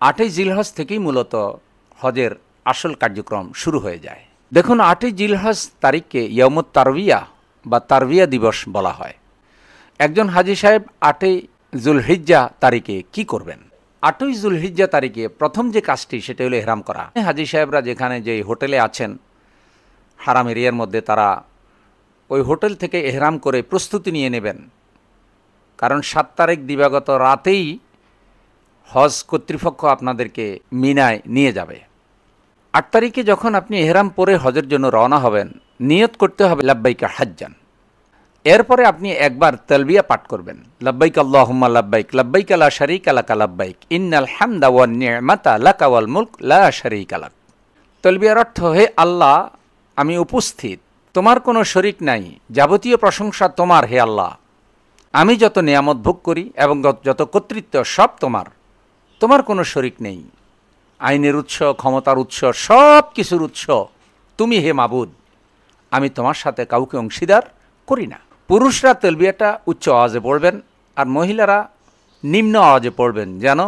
8ই জিলহজ থেকেই মূলত হজের আসল কার্যক্রম শুরু হয়ে যায়। দেখুন, 8ই জিলহজ তারিখকে ইয়ামুত তারবিয়া বা তারবিয়া দিবস বলা হয়। একজন হাজি সাহেব 8ই জুলহিজ্জা তারিখে কি করবেন? 8ই জুলহিজ্জা তারিখে প্রথম যে কাজটি সেটা হলো ইহরাম করা। হাজি সাহেবরা যেখানে যে হোটেলে আছেন হারাম এরিয়ার মধ্যে, তারা ওই হোটেল থেকে ইহরাম করে প্রস্তুতি নিয়ে নেবেন, কারণ 7 তারিখ দিবাগত রাতেই হজ কর্তৃপক্ষ আপনাদেরকে মিনায় নিয়ে যাবে। 8 তারিখে যখন আপনি ইহরাম পরে হজের জন্য রওনা হবেন, নিয়ত করতে হবে লাব্বাইকা হাজ্জান। এরপরে আপনি একবার তালবিয়া পাঠ করবেন, লাব্বাইক আল্লাহুম্মা লাব্বাইক, লাব্বাইক লা শারীকা লাকা লাব্বাইক, ইন্নাল হামদা ওয়ান নি'মাতা লাকা ওয়াল মুলক লা শারীকা লাক। তালবিয়ার অর্থ, হে আল্লাহ, আমি উপস্থিত, তোমার কোনো শরীক নাই, যাবতীয় প্রশংসা তোমার হে আল্লাহ। আমি যত নিয়ামত ভোগ করি এবং যত কর্তৃত্ব সব তোমার, তোমার কোনো শরীক নেই। আইনের উৎস, ক্ষমতার উৎস, সব কিছুর উৎস তুমি হে মাবুদ। আমি তোমার সাথে কাউকে অংশীদার করি না। পুরুষরা তালবিয়াটা উচ্চ আওয়াজে পড়বেন আর মহিলারা নিম্ন আওয়াজে পড়বেন, যেন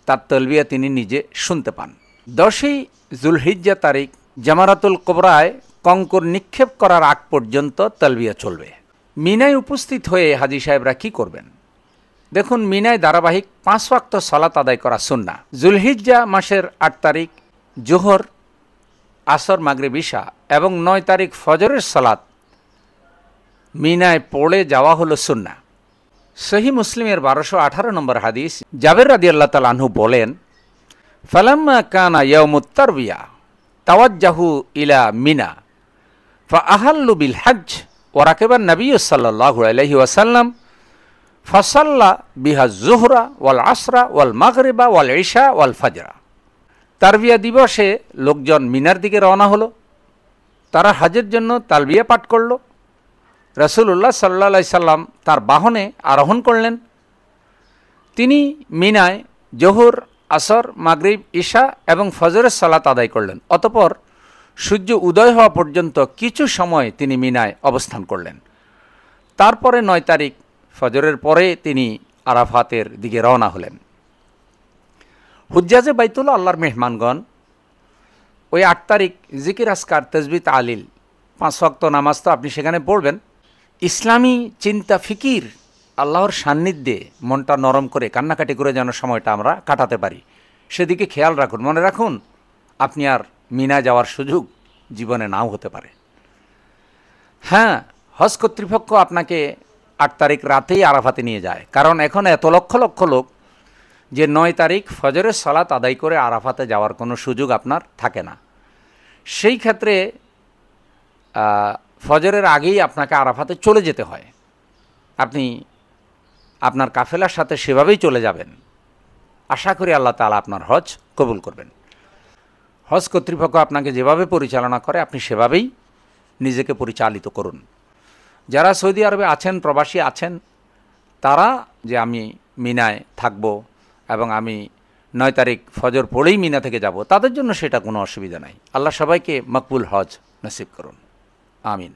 তার তালবিয়া তিনি নিজে শুনতে পান। 10ই জুলহিজ্জা তারিখ জামারাতুল কুবরায় কঙ্কর নিক্ষেপ করার আগ পর্যন্ত তালবিয়া চলবে। মিনায় উপস্থিত হয়ে হাজি সাহেবরা কি করবেন? দেখুন, মিনায় ধারাবাহিক 5 ওয়াক্ত সালাত আদায় করা সুন্নাহ। জুলহিজ্জা মাসের 8 তারিখ জোহর, আসর, মাগরিব, ইশা এবং 9 তারিখ ফজরের সালাত মিনায় পড়ে যাওয়া হলো সুন্নাহ। সহিহ মুসলিমের 1218 নম্বর হাদিস, জাবের রাদিয়াল্লাহু তাআলা আনহু বলেন, ফালাম্মা কানা ইয়াউমুত তারবিয়া তাওয়াজ্জাহু ইলা মিনা ফাআহাল্লু বিল হজ্জ ওয়া রাকাবান নবী সাল্লাল্লাহু আলাইহি ওয়াসাল্লাম ফাসাল্লা বিহা যুহরা ওয়াল আসরা ওয়াল মাগরিবা ওয়াল ইশা ওয়াল ফজরা। তারবিয়া দিবসে লোকজন মিনার দিকে রওনা হলো, তারা হজের জন্য তালবিয়া পাঠ করল। রাসূলুল্লাহ সাল্লাল্লাহু আলাইহি সাল্লাম তার বাহনে আরোহণ করলেন। তিনি মিনায় জোহর, আসর, মাগরিব, ইশা এবং ফজরের সালাত আদায় করলেন। অতঃপর সূর্য উদয় হওয়া পর্যন্ত কিছু সময় তিনি মিনায় অবস্থান করলেন। তারপরে 9 তারিখ ফজরের পরে তিনি আরাফাতের দিকে রওনা হলেন। হুজ্জাজে বাইতুল্লাহ আল্লাহর মেহমানগণ ওই 8 তারিখ জিকির, আসকার, তাসবিহ, তাহলিল, 5 ওয়াক্ত নামাজ তো আপনি সেখানে পড়বেন। ইসলামী চিন্তা, ফিকির, আল্লাহর সান্নিধ্যে মনটা নরম করে কান্নাকাটি করে যেন সময়টা আমরা কাটাতে পারি, সেদিকে খেয়াল রাখুন। মনে রাখুন, আপনি আর মিনা যাওয়ার সুযোগ জীবনে নাও হতে পারে। হ্যাঁ, হজ কর্তৃপক্ষ আপনাকে 8 তারিখ রাতেই আরাফাতে নিয়ে যায়, কারণ এখন এত লক্ষ লক্ষ লোক যে 9 তারিখ ফজরের সালাত আদায় করে আরাফাতে যাওয়ার কোনো সুযোগ আপনার থাকে না। সেই ক্ষেত্রে ফজরের আগেই আপনাকে আরাফাতে চলে যেতে হয়। আপনি আপনার কাফেলার সাথে সেভাবেই চলে যাবেন। আশা করি আল্লাহ তাআলা আপনার হজ কবুল করবেন। হজ কর্তৃপক্ষ আপনাকে যেভাবে পরিচালনা করে আপনি সেভাবেই নিজেকে পরিচালিত করুন। যারা সৌদি আরবে আছেন, প্রবাসী আছেন, তারা যে আমি মিনায় থাকব এবং আমি 9 তারিখ ফজর পড়েই মিনা থেকে যাব, তাদের জন্য সেটা কোনো অসুবিধা নাই। আল্লাহ সবাইকে মকবুল হজ নসিব করুন। আমিন।